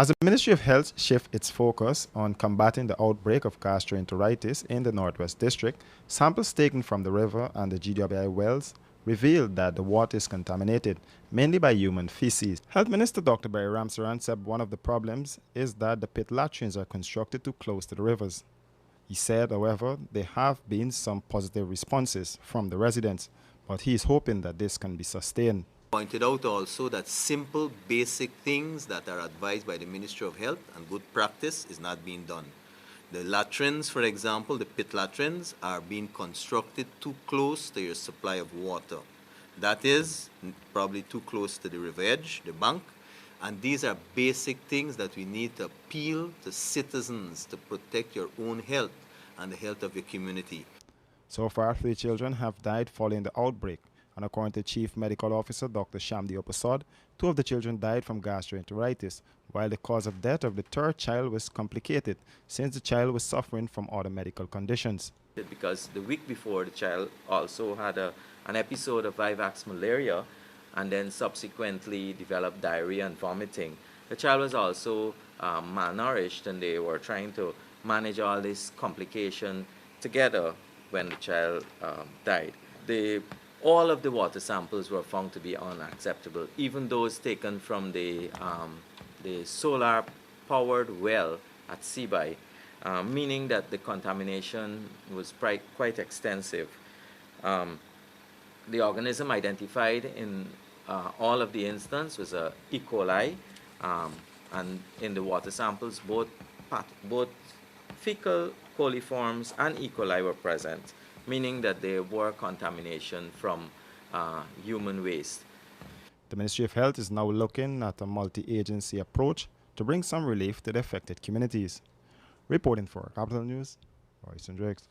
As the Ministry of Health shifts its focus on combating the outbreak of gastroenteritis in the Northwest District, samples taken from the river and the GWI wells revealed that the water is contaminated, mainly by human feces. Health Minister Dr. Barry Ramsaran said one of the problems is that the pit latrines are constructed too close to the rivers. He said, however, there have been some positive responses from the residents, but he is hoping that this can be sustained. Pointed out also that simple, basic things that are advised by the Ministry of Health and good practice is not being done. The latrines, for example, the pit latrines are being constructed too close to your supply of water. That is probably too close to the river edge, the bank, and these are basic things that we need to appeal to citizens to protect your own health and the health of your community. So far, 3 children have died following the outbreak. And according to Chief Medical Officer Dr. Shamdi Opasad, 2 of the children died from gastroenteritis, while the cause of death of the 3rd child was complicated since the child was suffering from other medical conditions. Because the week before, the child also had an episode of vivax malaria and then subsequently developed diarrhea and vomiting. The child was also malnourished, and they were trying to manage all this complication together when the child died. All of the water samples were found to be unacceptable, even those taken from the solar-powered well at Seaby, meaning that the contamination was quite extensive. The organism identified in all of the instances was E. coli, and in the water samples, both fecal coliforms and E. coli were present, meaning that there were contamination from human waste. The Ministry of Health is now looking at a multi-agency approach to bring some relief to the affected communities. Reporting for Capital News, Royce Hendricks.